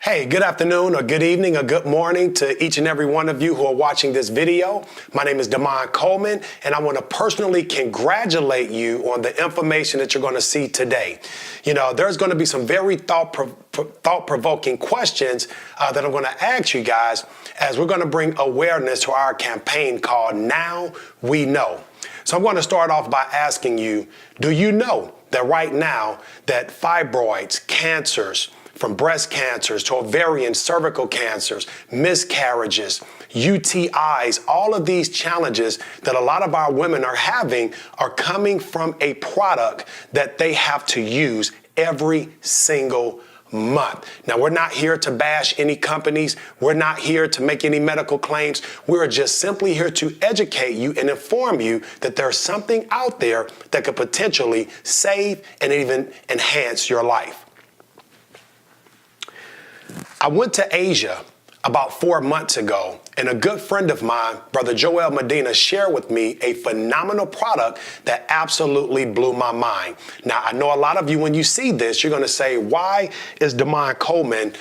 Hey, good afternoon or good evening or good morning to each and every one of you who are watching this video. My name is Damon Coleman, and I want to personally congratulate you on the information that you're going to see today. You know, there's going to be some very thought-provoking questions that I'm going to ask you guys as we're going to bring awareness to our campaign called Now We Know. So I'm going to start off by asking you, do you know that right now that fibroids, cancers, from breast cancers to ovarian, cervical cancers, miscarriages, UTIs, all of these challenges that a lot of our women are having are coming from a product that they have to use every single month. Now, we're not here to bash any companies. We're not here to make any medical claims. We're just simply here to educate you and inform you that there's something out there that could potentially save and even enhance your life. I went to Asia about 4 months ago, and a good friend of mine, Brother Joel Medina, shared with me a phenomenal product that absolutely blew my mind. Now, I know a lot of you, when you see this, you're going to say, why is Damon Coleman,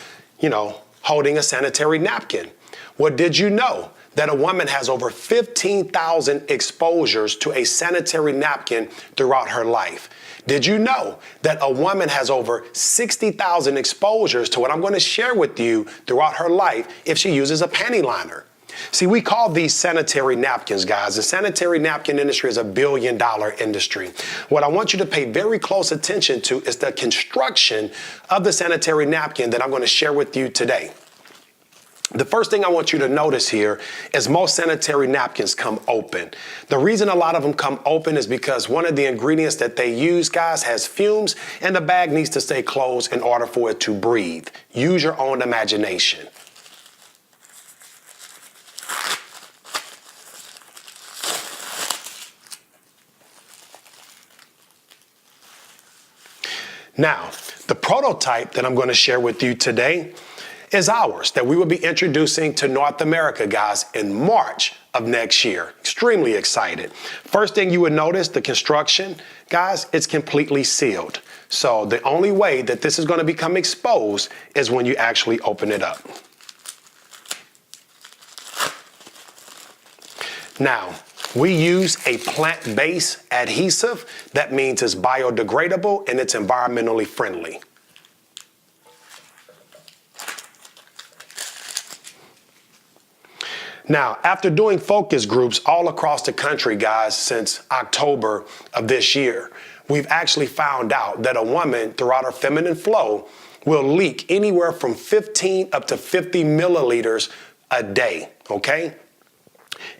holding a sanitary napkin? Well, did you know that a woman has over 15,000 exposures to a sanitary napkin throughout her life? Did you know that a woman has over 60,000 exposures to what I'm going to share with you throughout her life if she uses a panty liner? See, we call these sanitary napkins, guys. The sanitary napkin industry is $1 billion industry. What I want you to pay very close attention to is the construction of the sanitary napkin that I'm going to share with you today. The first thing I want you to notice here is most sanitary napkins come open. The reason a lot of them come open is because one of the ingredients that they use, guys, has fumes, and the bag needs to stay closed in order for it to breathe. Use your own imagination. Now, the prototype that I'm going to share with you today is ours, that we will be introducing to North America, guys, in March of next year. Extremely excited. First thing you would notice, the construction, guys, it's completely sealed. So the only way that this is going to become exposed is when you actually open it up. Now, we use a plant-based adhesive. That means it's biodegradable and it's environmentally friendly. Now, after doing focus groups all across the country, guys, since October of this year, we've actually found out that a woman throughout her feminine flow will leak anywhere from 15 up to 50 milliliters a day, okay?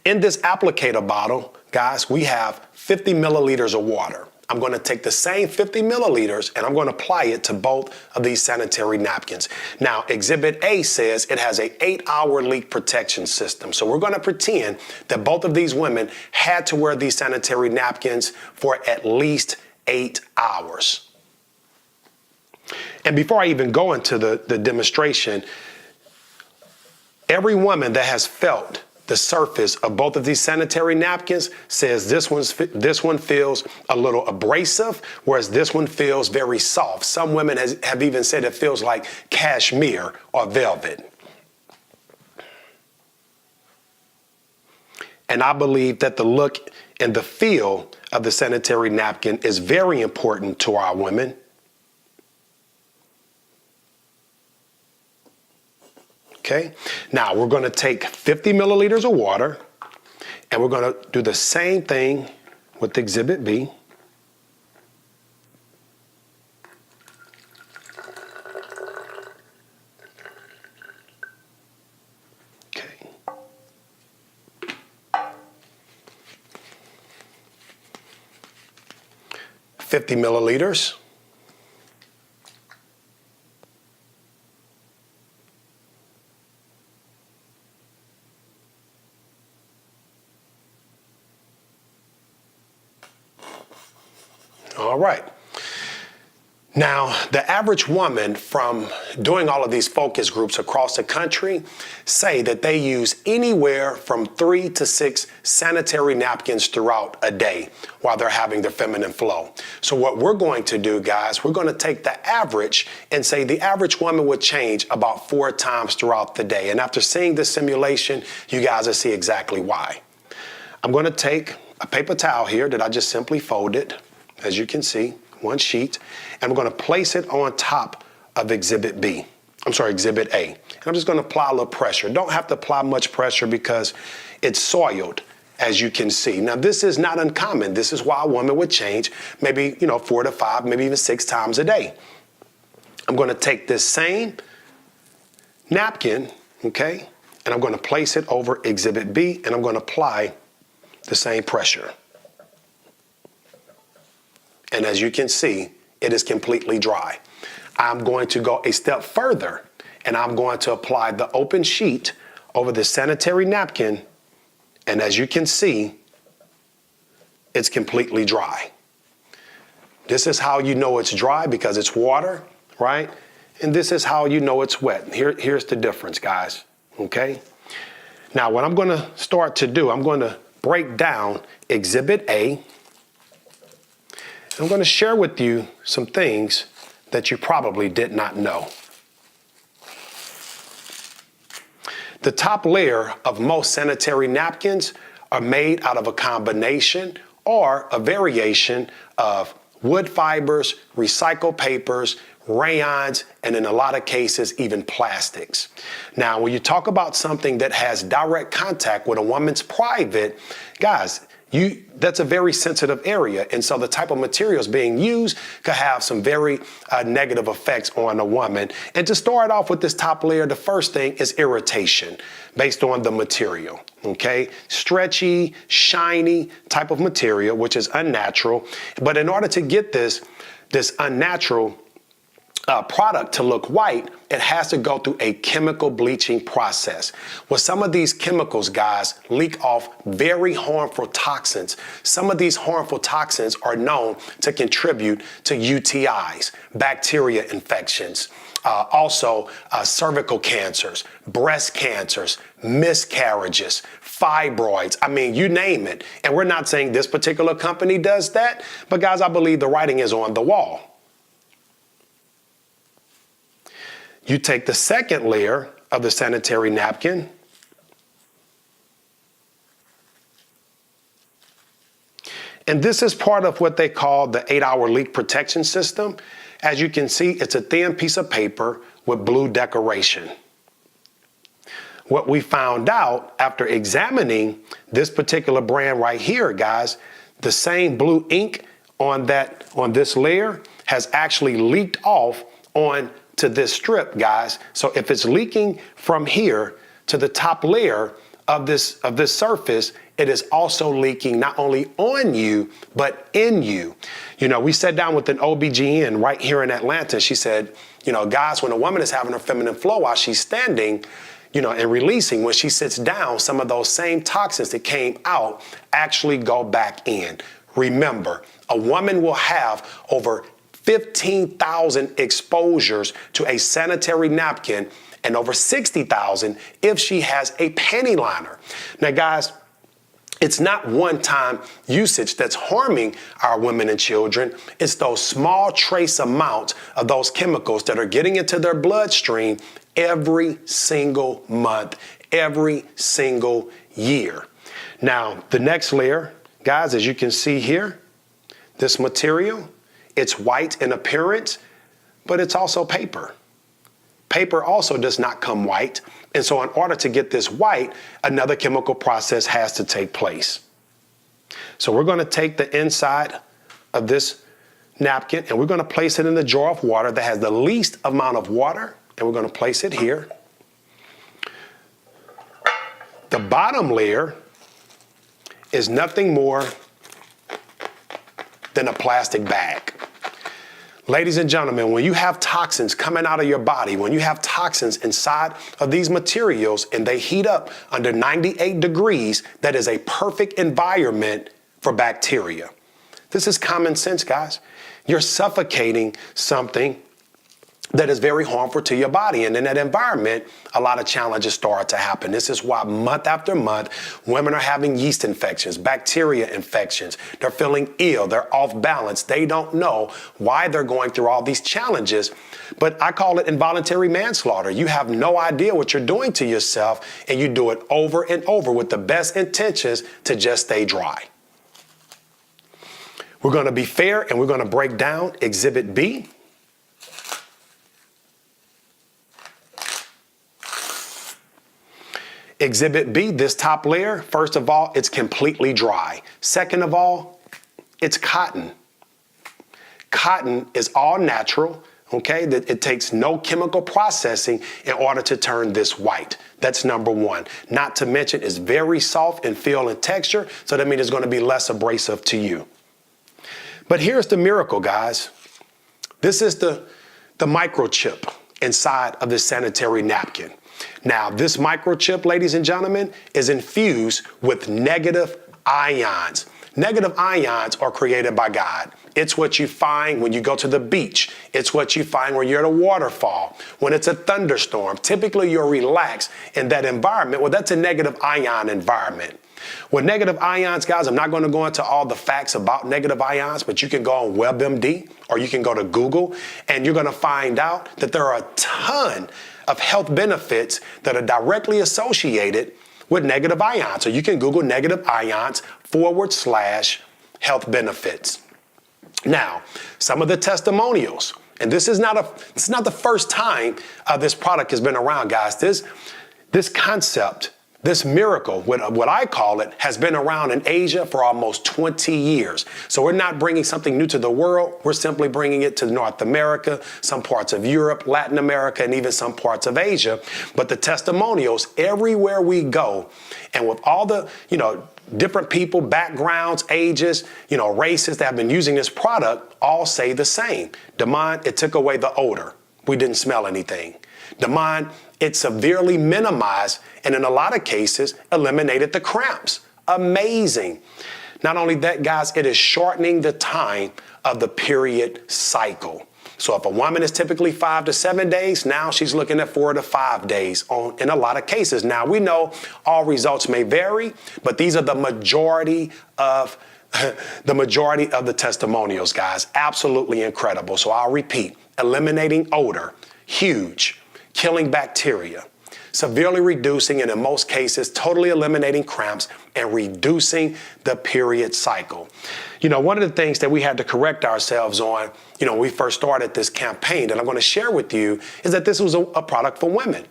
In this applicator bottle, guys, we have 50 milliliters of water. I'm going to take the same 50 milliliters and I'm going to apply it to both of these sanitary napkins. Now, Exhibit A says it has an 8-hour leak protection system. So we're going to pretend that both of these women had to wear these sanitary napkins for at least 8 hours. And before I even go into the demonstration, every woman that has felt the surface of both of these sanitary napkins says this one feels a little abrasive, whereas this one feels very soft. Some women have even said it feels like cashmere or velvet. And I believe that the look and the feel of the sanitary napkin is very important to our women. Okay, now we're going to take 50 milliliters of water and we're going to do the same thing with Exhibit B. Okay. $50 milliliters. All right. Now, the average woman from doing all of these focus groups across the country say that they use anywhere from 3 to 6 sanitary napkins throughout a day while they're having their feminine flow. So what we're going to do, guys, we're going to take the average and say the average woman would change about 4 times throughout the day. And after seeing this simulation, you guys will see exactly why. I'm going to take a paper towel here that I just simply folded, as you can see. One sheet, and we're going to place it on top of Exhibit A. And I'm just going to apply a little pressure. Don't have to apply much pressure because it's soiled, as you can see. Now, this is not uncommon. This is why a woman would change maybe, 4 to 5, maybe even 6 times a day. I'm going to take this same napkin, okay, and I'm going to place it over Exhibit B, and I'm going to apply the same pressure. And as you can see, it is completely dry. I'm going to go a step further, and I'm going to apply the open sheet over the sanitary napkin. And as you can see, it's completely dry. This is how you know it's dry, because it's water, right? And this is how you know it's wet. Here's the difference, guys, okay? Now, what I'm going to start to do, I'm going to break down Exhibit A. I'm going to share with you some things that you probably did not know. The top layer of most sanitary napkins are made out of a combination or a variation of wood fibers, recycled papers, rayons, and in a lot of cases, even plastics. Now, when you talk about something that has direct contact with a woman's private, guys, that's a very sensitive area. And so the type of materials being used could have some very negative effects on a woman. And to start off with this top layer, the first thing is irritation based on the material, okay? Stretchy, shiny type of material, which is unnatural. But in order to get this unnatural product to look white, it has to go through a chemical bleaching process. Well, some of these chemicals, guys, leak off very harmful toxins. Some of these harmful toxins are known to contribute to UTIs, bacteria infections, also cervical cancers, breast cancers, miscarriages, fibroids. I mean, you name it. And we're not saying this particular company does that, but guys, I believe the writing is on the wall. You take the second layer of the sanitary napkin, and this is part of what they call the 8-hour leak protection system. As you can see, it's a thin piece of paper with blue decoration. What we found out after examining this particular brand right here, guys, the same blue ink on this layer has actually leaked off on to this strip, guys. So if it's leaking from here to the top layer of this surface, it is also leaking not only on you, but in you. We sat down with an OBGYN right here in Atlanta. She said, guys, when a woman is having her feminine flow while she's standing, and releasing, when she sits down, some of those same toxins that came out actually go back in. Remember, a woman will have over 15,000 exposures to a sanitary napkin and over 60,000 if she has a panty liner. Now, guys, it's not one-time usage that's harming our women and children. It's those small trace amounts of those chemicals that are getting into their bloodstream every single month, every single year. Now, the next layer, guys, as you can see here, this material, it's white in appearance, but it's also paper. Paper also does not come white. And so in order to get this white, another chemical process has to take place. So we're going to take the inside of this napkin and we're going to place it in the jar of water that has the least amount of water. And we're going to place it here. The bottom layer is nothing more than a plastic bag. Ladies and gentlemen, when you have toxins coming out of your body, when you have toxins inside of these materials and they heat up under 98 degrees, that is a perfect environment for bacteria. This is common sense, guys. You're suffocating something that is very harmful to your body. And in that environment, a lot of challenges start to happen. This is why month after month, women are having yeast infections, bacteria infections. They're feeling ill. They're off balance. They don't know why they're going through all these challenges. But I call it involuntary manslaughter. You have no idea what you're doing to yourself, and you do it over and over with the best intentions to just stay dry. We're going to be fair, and we're going to break down Exhibit B. Exhibit B, this top layer, first of all, it's completely dry. Second of all, it's cotton. Cotton is all natural, okay? It takes no chemical processing in order to turn this white. That's number one. Not to mention it's very soft in feel and texture, so that means it's going to be less abrasive to you. But here's the miracle, guys. This is the microchip inside of this sanitary napkin. Now, this microchip, ladies and gentlemen, is infused with negative ions. Negative ions are created by God. It's what you find when you go to the beach. It's what you find when you're at a waterfall. When it's a thunderstorm, typically you're relaxed in that environment. Well, that's a negative ion environment. With negative ions, guys, I'm not going to go into all the facts about negative ions, but you can go on WebMD or you can go to Google, and you're going to find out that there are a ton of health benefits that are directly associated with negative ions. So you can Google negative ions / health benefits. Now, some of the testimonials, and this is not the first time this product has been around, guys. This concept, this miracle, what I call it, has been around in Asia for almost 20 years. So we're not bringing something new to the world. We're simply bringing it to North America, some parts of Europe, Latin America, and even some parts of Asia. But the testimonials everywhere we go, and with all the, different people, backgrounds, ages, races that have been using this product, all say the same. Damon, it took away the odor. We didn't smell anything. Damon, it severely minimized and in a lot of cases eliminated the cramps. Amazing. Not only that, guys, it is shortening the time of the period cycle. So if a woman is typically 5 to 7 days, now she's looking at 4 to 5 days in a lot of cases. Now we know all results may vary, but these are the majority of the testimonials, guys. Absolutely incredible. So I'll repeat, eliminating odor, huge. Killing bacteria, severely reducing, and in most cases, totally eliminating cramps and reducing the period cycle. One of the things that we had to correct ourselves on, when we first started this campaign that I'm going to share with you, is that this was a product for women.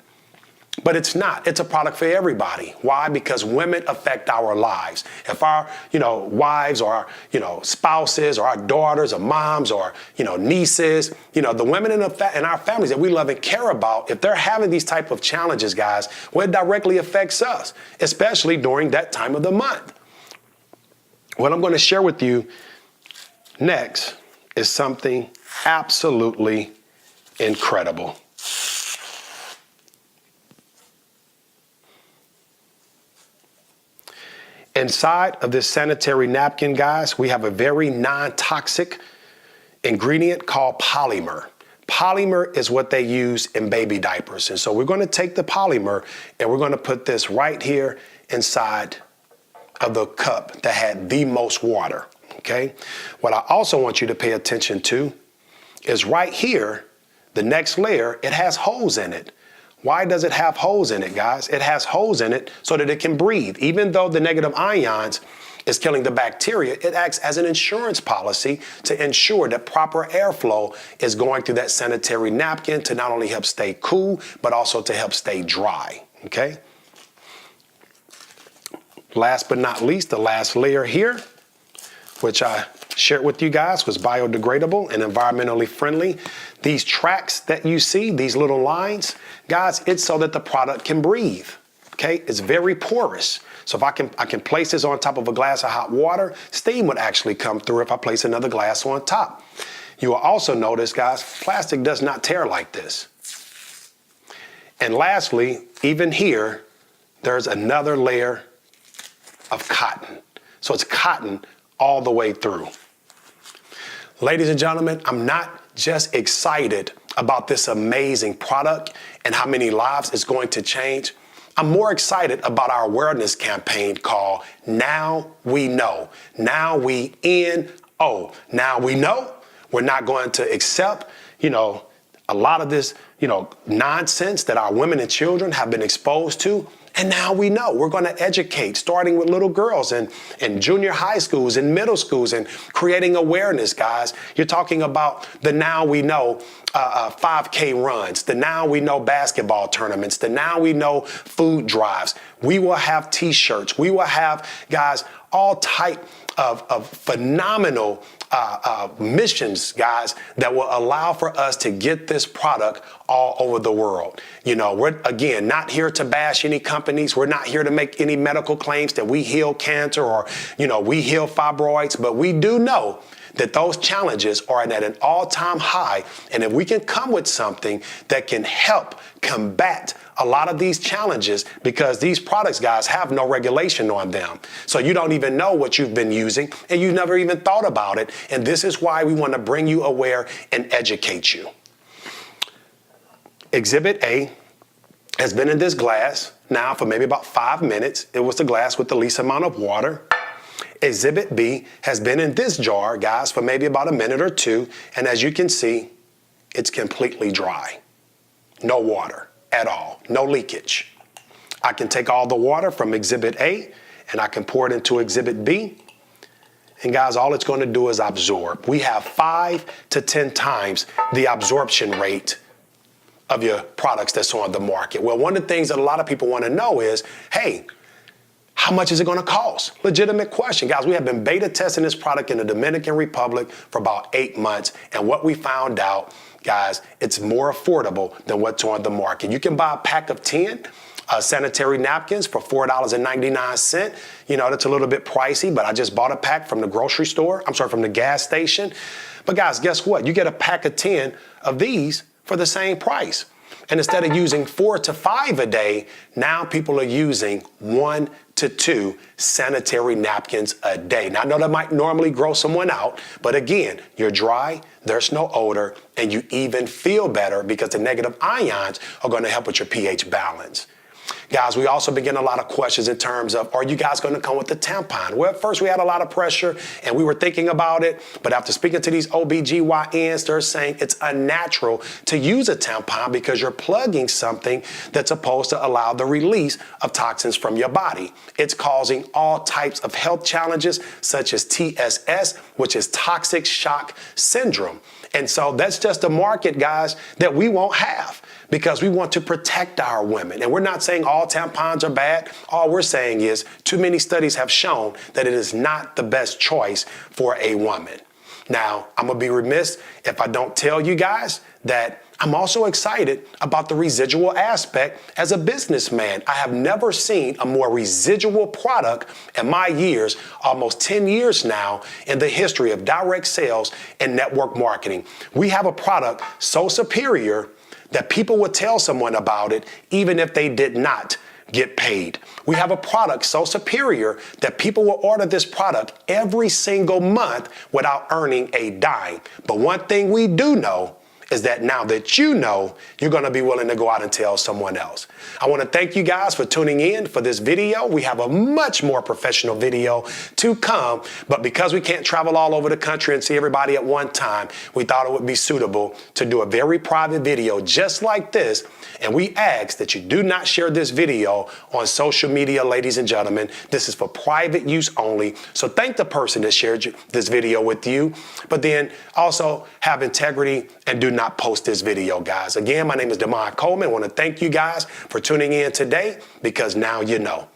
But it's not. It's a product for everybody. Why? Because women affect our lives. If our, wives or our, spouses or our daughters or moms or, nieces, the women in our families that we love and care about, if they're having these type of challenges, guys, well, it directly affects us, especially during that time of the month. What I'm going to share with you next is something absolutely incredible. Inside of this sanitary napkin, guys, we have a very non-toxic ingredient called polymer. Polymer is what they use in baby diapers. And so we're going to take the polymer and we're going to put this right here inside of the cup that had the most water. Okay. What I also want you to pay attention to is right here, the next layer, it has holes in it. Why does it have holes in it, guys? It has holes in it so that it can breathe. Even though the negative ions is killing the bacteria, it acts as an insurance policy to ensure that proper airflow is going through that sanitary napkin to not only help stay cool, but also to help stay dry, okay? Last but not least, the last layer here, which I shared with you guys, was biodegradable and environmentally friendly. These tracks that you see, these little lines, guys, it's so that the product can breathe, okay? It's very porous. So if I can place this on top of a glass of hot water, steam would actually come through if I place another glass on top. You will also notice, guys, plastic does not tear like this. And lastly, even here, there's another layer of cotton. So it's cotton all the way through. Ladies and gentlemen, I'm not just excited about this amazing product and how many lives it's going to change. I'm more excited about our awareness campaign called Now We Know. Now we N-O. Now we know we're not going to accept, a lot of this, nonsense that our women and children have been exposed to. And now we know we're going to educate, starting with little girls in junior high schools and middle schools, and creating awareness, guys. You're talking about the Now We Know 5K runs, the Now We Know basketball tournaments, the Now We Know food drives. We will have T-shirts. We will have, guys, all type of phenomenal missions, guys, that will allow for us to get this product all over the world. We're, again, not here to bash any companies. We're not here to make any medical claims that we heal cancer or, we heal fibroids, but we do know that those challenges are at an all-time high. And if we can come with something that can help combat a lot of these challenges, because these products, guys, have no regulation on them. So you don't even know what you've been using, and you've never even thought about it. And this is why we want to bring you aware and educate you. Exhibit A has been in this glass now for maybe about 5 minutes. It was the glass with the least amount of water. Exhibit B has been in this jar, guys, for maybe about a minute or two. And as you can see, it's completely dry. No water at all, no leakage. I can take all the water from Exhibit A and I can pour it into Exhibit B. And guys, all it's going to do is absorb. We have 5 to 10 times the absorption rate of your products that's on the market. Well, one of the things that a lot of people want to know is, hey, how much is it going to cost? Legitimate question. Guys, we have been beta testing this product in the Dominican Republic for about 8 months. And what we found out, guys, it's more affordable than what's on the market. You can buy a pack of 10 sanitary napkins for $4.99. That's a little bit pricey, but I just bought a pack from the grocery store. From the gas station. But guys, guess what? You get a pack of 10 of these for the same price. And instead of using 4 to 5 a day, now people are using 1 to 2 sanitary napkins a day. Now, I know that might normally gross someone out, but again, you're dry, there's no odor, and you even feel better because the negative ions are going to help with your pH balance. Guys, we also begin a lot of questions in terms of, are you guys going to come with the tampon? Well, at first we had a lot of pressure and we were thinking about it. But after speaking to these OBGYNs, they're saying it's unnatural to use a tampon because you're plugging something that's supposed to allow the release of toxins from your body. It's causing all types of health challenges such as TSS, which is toxic shock syndrome. And so that's just a market, guys, that we won't have, because we want to protect our women. And we're not saying all tampons are bad. All we're saying is too many studies have shown that it is not the best choice for a woman. Now, I'm going to be remiss if I don't tell you guys that I'm also excited about the residual aspect as a businessman. I have never seen a more residual product in my years, almost 10 years now, in the history of direct sales and network marketing. We have a product so superior that people would tell someone about it even if they did not get paid. We have a product so superior that people will order this product every single month without earning a dime. But one thing we do know is that now that you know, you're going to be willing to go out and tell someone else. I want to thank you guys for tuning in for this video. We have a much more professional video to come, but because we can't travel all over the country and see everybody at one time, we thought it would be suitable to do a very private video just like this. And we ask that you do not share this video on social media, ladies and gentlemen. This is for private use only. So thank the person that shared this video with you, but then also have integrity and do not post this video, guys. Again, my name is Damon Coleman. I want to thank you guys for tuning in today, because now you know.